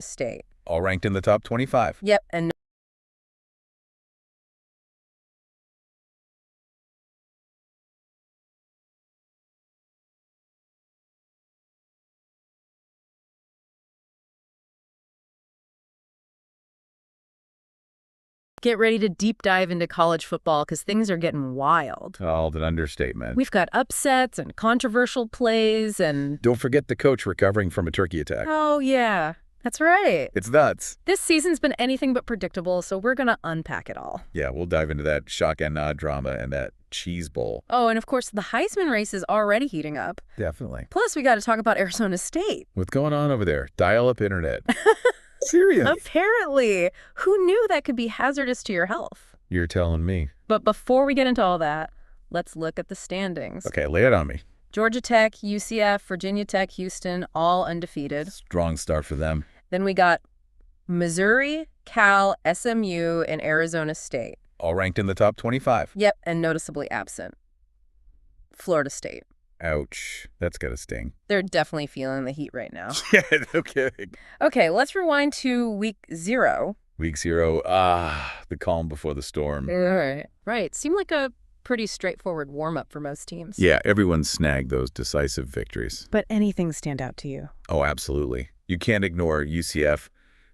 State. All ranked in the top 25. Yep, and get ready to deep dive into college football because things are getting wild. Called an understatement. We've got upsets and controversial plays and... Don't forget the coach recovering from a turkey attack. Oh, yeah. That's right. It's nuts. This season's been anything but predictable, so we're going to unpack it all. Yeah, we'll dive into that shock and nod drama and that cheese bowl. Oh, and of course, the Heisman race is already heating up. Definitely. Plus, we got to talk about Arizona State. What's going on over there? Dial-up internet. Seriously? Apparently. Who knew that could be hazardous to your health? You're telling me. But before we get into all that, let's look at the standings. Okay, lay it on me. Georgia Tech, UCF, Virginia Tech, Houston, all undefeated. Strong start for them. Then we got Missouri, Cal, SMU, and Arizona State. All ranked in the top 25. Yep, and noticeably absent. Florida State. Ouch. That's gotta sting. They're definitely feeling the heat right now. Yeah, no kidding. Okay, let's rewind to week 0. Week 0. The calm before the storm. Right. Seemed like a pretty straightforward warm-up for most teams. Yeah, everyone snagged those decisive victories. But anything stand out to you? Oh, absolutely. You can't ignore UCF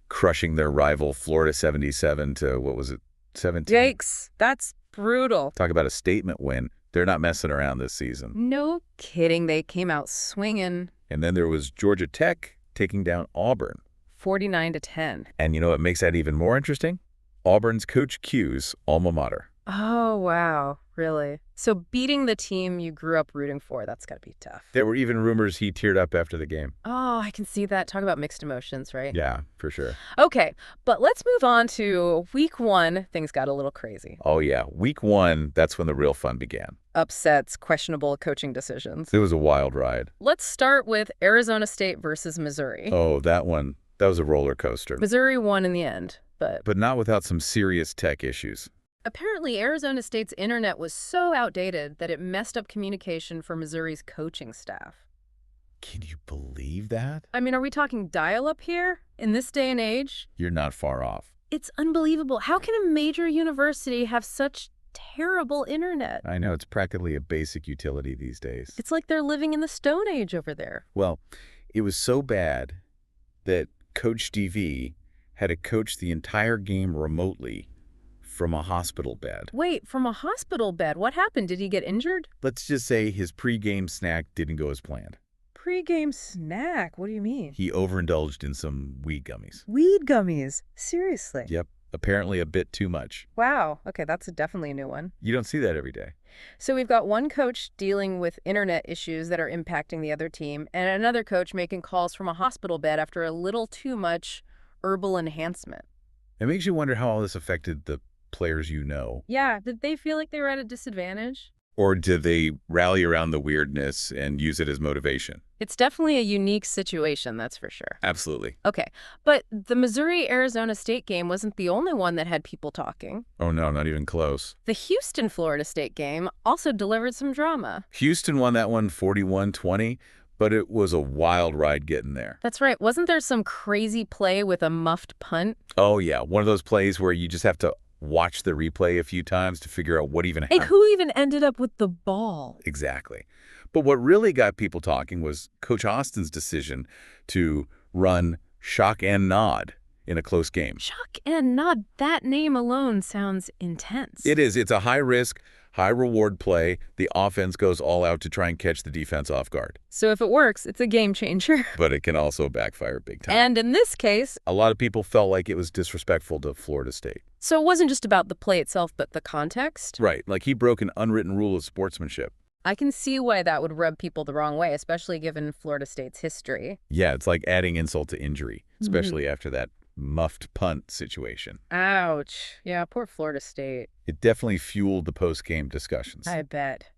crushing their rival Florida 77 to, what was it, 17? Yikes. That's brutal. Talk about a statement win. They're not messing around this season. No kidding. They came out swinging. And then there was Georgia Tech taking down Auburn. 49-10. And you know what makes that even more interesting? Auburn's Coach Q's alma mater. Oh, wow. Really? So beating the team you grew up rooting for, that's got to be tough. There were even rumors he teared up after the game. Oh, I can see that. Talk about mixed emotions, right? Yeah, for sure. Okay, but let's move on to week 1. Things got a little crazy. Oh, yeah. Week 1, that's when the real fun began. Upsets, questionable coaching decisions. It was a wild ride. Let's start with Arizona State versus Missouri. Oh, that one. That was a roller coaster. Missouri won in the end, But not without some serious tech issues. apparently Arizona State's internet was so outdated that it messed up communication for Missouri's coaching staff. Can you believe that? I mean, are we talking dial-up here? In this day and age? You're not far off. It's unbelievable. How can a major university have such terrible internet? I know, it's practically a basic utility these days. It's like they're living in the Stone Age over there. Well, it was so bad that Coach DV had to coach the entire game remotely from a hospital bed. Wait, from a hospital bed? What happened? Did he get injured? Let's just say his pregame snack didn't go as planned. Pre-game snack? What do you mean? He overindulged in some weed gummies. Weed gummies? Seriously? Yep, apparently a bit too much. Wow. Okay, that's definitely a new one. You don't see that every day. So we've got one coach dealing with internet issues that are impacting the other team, and another coach making calls from a hospital bed after a little too much herbal enhancement. It makes you wonder how all this affected the players you know. Yeah, did they feel like they were at a disadvantage? Or did they rally around the weirdness and use it as motivation? It's definitely a unique situation, that's for sure. Absolutely. Okay, but the Missouri-Arizona State game wasn't the only one that had people talking. Oh no, not even close. The Houston-Florida State game also delivered some drama. Houston won that one 41-20, but it was a wild ride getting there. That's right. Wasn't there some crazy play with a muffed punt? Oh yeah, one of those plays where you just have to watch the replay a few times to figure out what even happened. Like, who even ended up with the ball? Exactly. But what really got people talking was Coach Austin's decision to run shock and nod in a close game. Shock and nod. That name alone sounds intense. It is. It's a high-risk, high-reward play. The offense goes all out to try and catch the defense off guard. So if it works, it's a game changer. But it can also backfire big time. And in this case, a lot of people felt like it was disrespectful to Florida State. So it wasn't just about the play itself, but the context? Right. Like he broke an unwritten rule of sportsmanship. I can see why that would rub people the wrong way, especially given Florida State's history. Yeah, it's like adding insult to injury, especially after that muffed punt situation. Ouch. Yeah, poor Florida State. It definitely fueled the post-game discussions. I bet.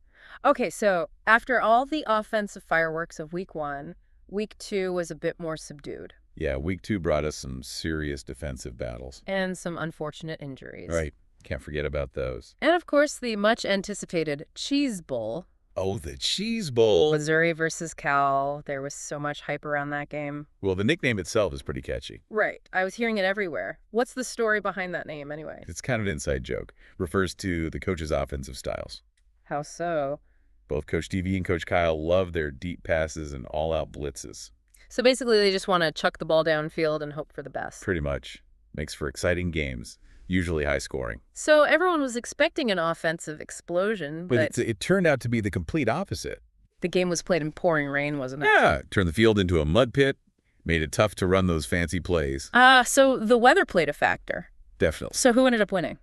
Okay, so after all the offensive fireworks of week 1, week 2 was a bit more subdued. Yeah, week 2 brought us some serious defensive battles. And some unfortunate injuries. Right. Can't forget about those. And of course, the much-anticipated Cheese Bowl. Oh, the Cheese Bowl. Missouri versus Cal. There was so much hype around that game. Well, the nickname itself is pretty catchy. Right. I was hearing it everywhere. What's the story behind that name anyway? It's kind of an inside joke. Refers to the coach's offensive styles. How so? Both Coach TV and Coach Kyle love their deep passes and all-out blitzes. So basically they just want to chuck the ball downfield and hope for the best. Pretty much. Makes for exciting games, usually high scoring. So everyone was expecting an offensive explosion, but it turned out to be the complete opposite. the game was played in pouring rain, wasn't it? Yeah, turned the field into a mud pit, made it tough to run those fancy plays. So the weather played a factor. Definitely. So who ended up winning?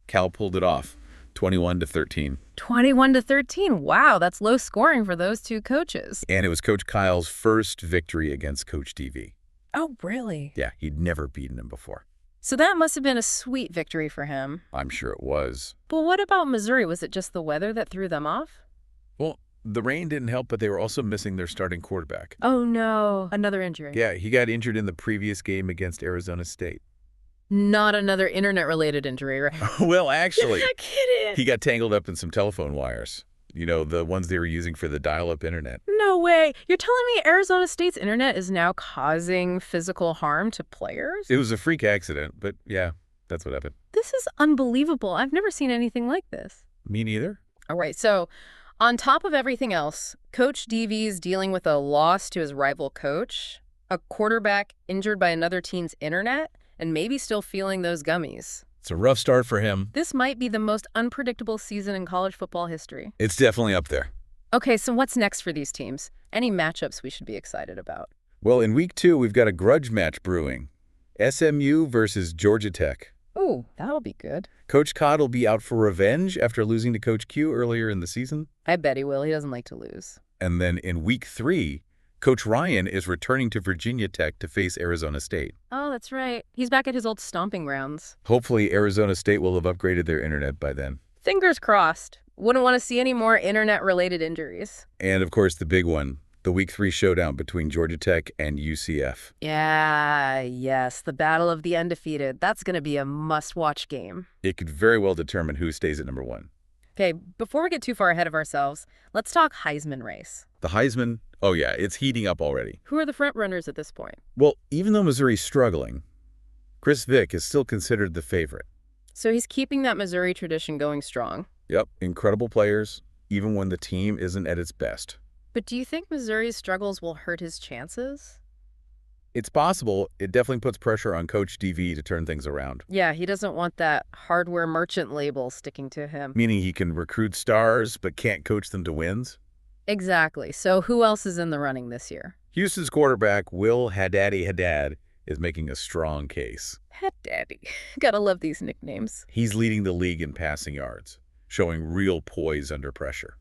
Cal pulled it off, 21-13. 21-13. Wow, that's low scoring for those two coaches. And it was Coach Kyle's first victory against Coach TV. Oh, really? Yeah, he'd never beaten him before. So that must have been a sweet victory for him. I'm sure it was. But what about Missouri? Was it just the weather that threw them off? Well, the rain didn't help, but they were also missing their starting quarterback. Oh, no. Another injury. Yeah, he got injured in the previous game against Arizona State. Not another internet-related injury, right? Well, actually, You're not kidding. he got tangled up in some telephone wires. You know, the ones they were using for the dial-up internet. No way. You're telling me Arizona State's internet is now causing physical harm to players? It was a freak accident, but yeah, that's what happened. This is unbelievable. I've never seen anything like this. Me neither. All right, so on top of everything else, Coach DV's dealing with a loss to his rival coach, a quarterback injured by another team's internet, and maybe still feeling those gummies. It's a rough start for him. This might be the most unpredictable season in college football history. It's definitely up there. Okay, so what's next for these teams? Any matchups we should be excited about? Well, in week 2, we've got a grudge match brewing. SMU versus Georgia Tech. Ooh, that'll be good. Coach Cod will be out for revenge after losing to Coach Q earlier in the season. I bet he will. He doesn't like to lose. And then in week 3, Coach Ryan is returning to Virginia Tech to face Arizona State. Oh, that's right. He's back at his old stomping grounds. Hopefully, Arizona State will have upgraded their internet by then. Fingers crossed. Wouldn't want to see any more internet-related injuries. And, of course, the big one, the week 3 showdown between Georgia Tech and UCF. Yes, the battle of the undefeated. That's going to be a must-watch game. It could very well determine who stays at number 1. Okay, before we get too far ahead of ourselves, let's talk Heisman race. The Heisman, oh yeah, it's heating up already. Who are the front runners at this point? Well, even though Missouri's struggling, Chris Vick is still considered the favorite. So he's keeping that Missouri tradition going strong. Yep, incredible players, even when the team isn't at its best. But do you think Missouri's struggles will hurt his chances? It's possible. It definitely puts pressure on Coach DV to turn things around. Yeah, he doesn't want that hardware merchant label sticking to him. Meaning he can recruit stars, but can't coach them to wins? Exactly. So who else is in the running this year? Houston's quarterback, Will Haddad, is making a strong case. Head Daddy. Gotta love these nicknames. He's leading the league in passing yards, showing real poise under pressure.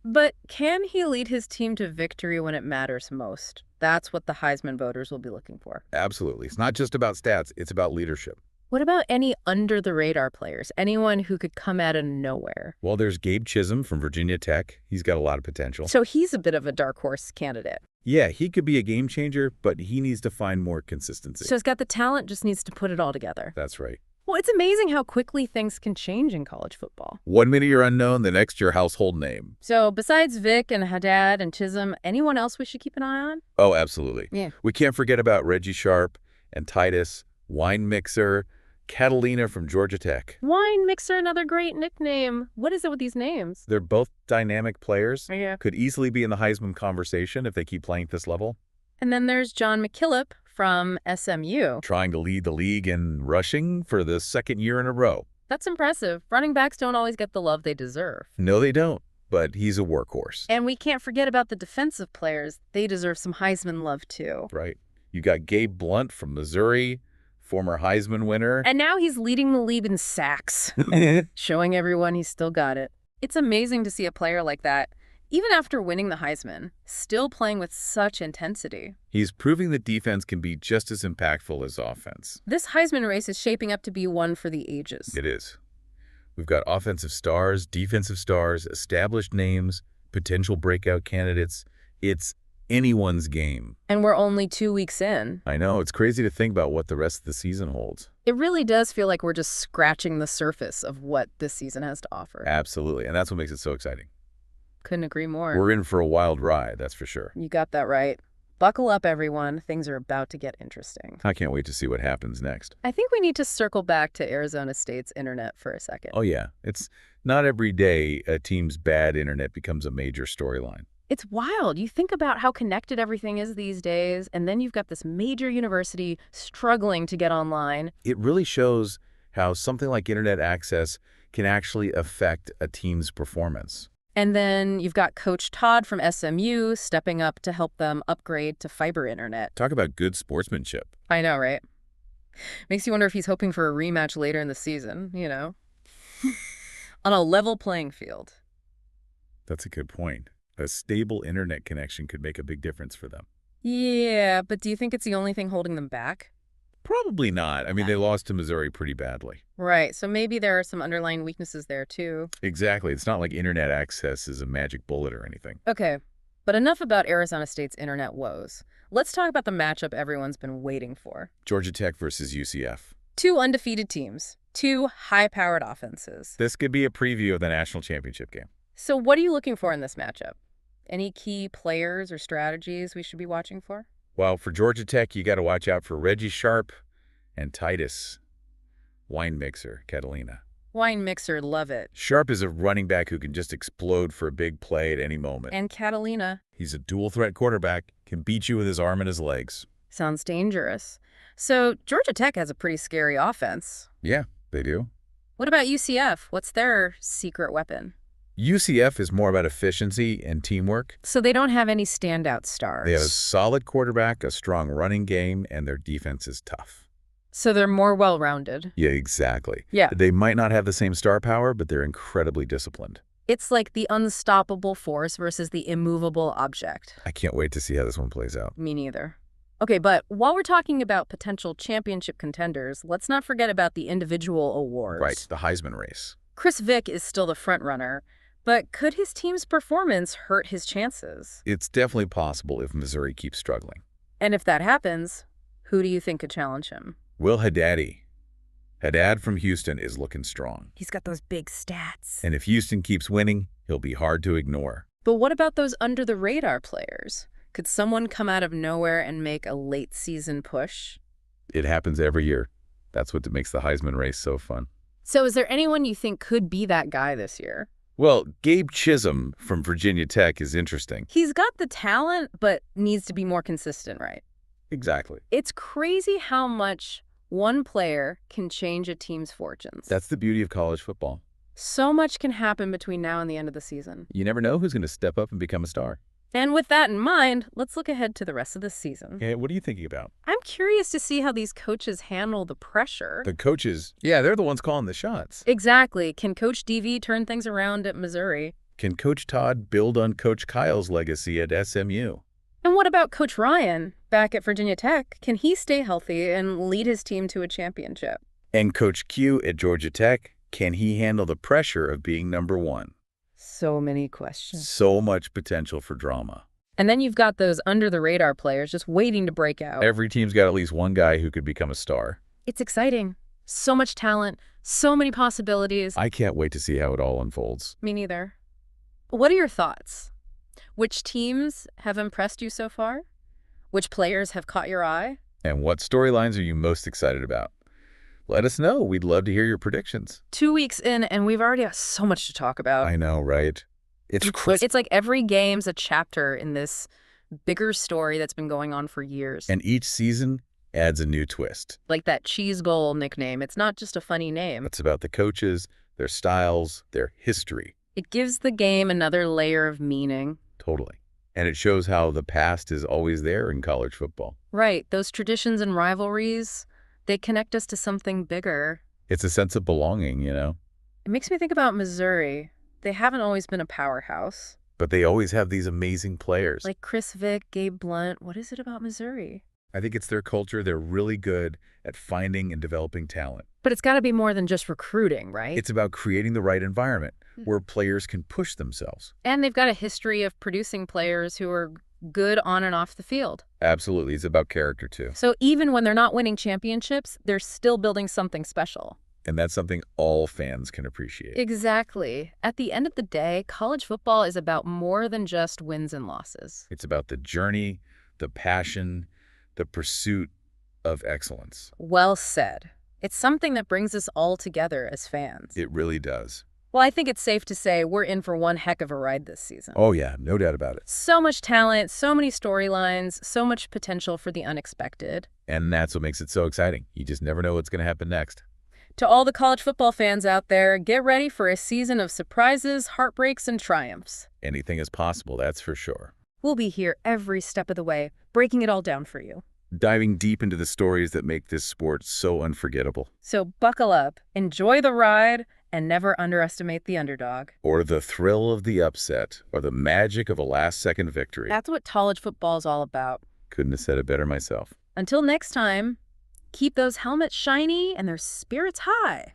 But can he lead his team to victory when it matters most? That's what the Heisman voters will be looking for. Absolutely. It's not just about stats, it's about leadership. What about any under-the-radar players? Anyone who could come out of nowhere? Well, there's Gabe Chisholm from Virginia Tech. He's got a lot of potential. So he's a bit of a dark horse candidate. Yeah, he could be a game changer, but he needs to find more consistency. So he's got the talent, just needs to put it all together. That's right. Well, it's amazing how quickly things can change in college football. 1 minute you're unknown, the next your household name. So besides Vic and Haddad and Chisholm, anyone else we should keep an eye on? Oh, absolutely. Yeah. We can't forget about Reggie Sharp and Titus, Wine Mixer, Catalina from Georgia Tech. Wine Mixer, another great nickname. What is it with these names? They're both dynamic players. Yeah. Could easily be in the Heisman conversation if they keep playing at this level. And then there's John McKillop from SMU. Trying to lead the league in rushing for the second year in a row. That's impressive. Running backs don't always get the love they deserve. No, they don't, but he's a workhorse. And we can't forget about the defensive players. They deserve some Heisman love, too. Right. You got Gabe Blunt from Missouri, former Heisman winner. And now he's leading the league in sacks, showing everyone he's still got it. It's amazing to see a player like that, even after winning the Heisman, still playing with such intensity. He's proving that defense can be just as impactful as offense. This Heisman race is shaping up to be one for the ages. It is. We've got offensive stars, defensive stars, established names, potential breakout candidates. It's anyone's game. And we're only 2 weeks in. I know. It's crazy to think about what the rest of the season holds. It really does feel like we're just scratching the surface of what this season has to offer. Absolutely. And that's what makes it so exciting. Couldn't agree more. We're in for a wild ride, that's for sure. You got that right. Buckle up, everyone. Things are about to get interesting. I can't wait to see what happens next. I think we need to circle back to Arizona State's internet for a second. Oh, yeah. It's not every day a team's bad internet becomes a major storyline. It's wild. You think about how connected everything is these days, and then you've got this major university struggling to get online. It really shows how something like internet access can actually affect a team's performance. And then you've got Coach Todd from SMU stepping up to help them upgrade to fiber internet. Talk about good sportsmanship. I know, right? Makes you wonder if he's hoping for a rematch later in the season, on a level playing field. That's a good point. A stable internet connection could make a big difference for them. Yeah, but do you think it's the only thing holding them back? Probably not. I mean, they lost to Missouri pretty badly. Right, so maybe there are some underlying weaknesses there, too. Exactly. It's not like internet access is a magic bullet or anything. Okay, but enough about Arizona State's internet woes. Let's talk about the matchup everyone's been waiting for. Georgia Tech versus UCF. Two undefeated teams, two high-powered offenses. This could be a preview of the national championship game. So what are you looking for in this matchup? Any key players or strategies we should be watching for? Well, for Georgia Tech, you got to watch out for Reggie Sharp and Titus Wine Mixer Catalina. Wine Mixer, love it. Sharp is a running back who can just explode for a big play at any moment. And Catalina. He's a dual-threat quarterback, can beat you with his arm and his legs. Sounds dangerous. So Georgia Tech has a pretty scary offense. Yeah, they do. What about UCF? What's their secret weapon? UCF is more about efficiency and teamwork. So they don't have any standout stars. They have a solid quarterback, a strong running game, and their defense is tough. So they're more well-rounded. Yeah, exactly. Yeah. They might not have the same star power, but they're incredibly disciplined. It's like the unstoppable force versus the immovable object. I can't wait to see how this one plays out. Me neither. Okay, but while we're talking about potential championship contenders, let's not forget about the individual awards. Right, the Heisman race. Chris Vick is still the front-runner, but could his team's performance hurt his chances? It's definitely possible if Missouri keeps struggling. And if that happens, who do you think could challenge him? Will Haddadi. Haddad from Houston is looking strong. He's got those big stats. And if Houston keeps winning, he'll be hard to ignore. But what about those under-the-radar players? Could someone come out of nowhere and make a late-season push? It happens every year. That's what makes the Heisman race so fun. So is there anyone you think could be that guy this year? Well, Gabe Chisholm from Virginia Tech is interesting. He's got the talent, but needs to be more consistent, right? Exactly. It's crazy how much one player can change a team's fortunes. That's the beauty of college football. So much can happen between now and the end of the season. You never know who's going to step up and become a star. And with that in mind, let's look ahead to the rest of the season. Okay, what are you thinking about? I'm curious to see how these coaches handle the pressure. The coaches, yeah, they're the ones calling the shots. Exactly. Can Coach DV turn things around at Missouri? Can Coach Todd build on Coach Kyle's legacy at SMU? And what about Coach Ryan back at Virginia Tech? Can he stay healthy and lead his team to a championship? And Coach Q at Georgia Tech, can he handle the pressure of being #1? So many questions. So much potential for drama. And then you've got those under-the-radar players just waiting to break out. Every team's got at least one guy who could become a star. It's exciting. So much talent, so many possibilities. I can't wait to see how it all unfolds. Me neither. What are your thoughts? Which teams have impressed you so far? Which players have caught your eye? And what storylines are you most excited about? Let us know. We'd love to hear your predictions. 2 weeks in, and we've already got so much to talk about. I know, right? It's crazy. It's like every game's a chapter in this bigger story that's been going on for years. And each season adds a new twist. Like that cheese goal nickname. It's not just a funny name. It's about the coaches, their styles, their history. It gives the game another layer of meaning. Totally. And it shows how the past is always there in college football. Right. Those traditions and rivalries, they connect us to something bigger. It's a sense of belonging, you know? It makes me think about Missouri. They haven't always been a powerhouse. But they always have these amazing players. Like Chris Vick, Gabe Blunt. What is it about Missouri? I think it's their culture. They're really good at finding and developing talent. But it's got to be more than just recruiting, right? It's about creating the right environment where players can push themselves. And they've got a history of producing players who are good on and off the field. Absolutely. It's about character, too. So even when they're not winning championships, they're still building something special. And that's something all fans can appreciate. Exactly. At the end of the day, college football is about more than just wins and losses. It's about the journey, the passion, the pursuit of excellence. Well said. It's something that brings us all together as fans. It really does. Well, I think it's safe to say we're in for one heck of a ride this season. Oh, yeah, no doubt about it. So much talent, so many storylines, so much potential for the unexpected. And that's what makes it so exciting. You just never know what's going to happen next. To all the college football fans out there, get ready for a season of surprises, heartbreaks, and triumphs. Anything is possible, that's for sure. We'll be here every step of the way, breaking it all down for you. Diving deep into the stories that make this sport so unforgettable. So buckle up, enjoy the ride, and never underestimate the underdog. Or the thrill of the upset, or the magic of a last-second victory. That's what college football is all about. Couldn't have said it better myself. Until next time, keep those helmets shiny and their spirits high.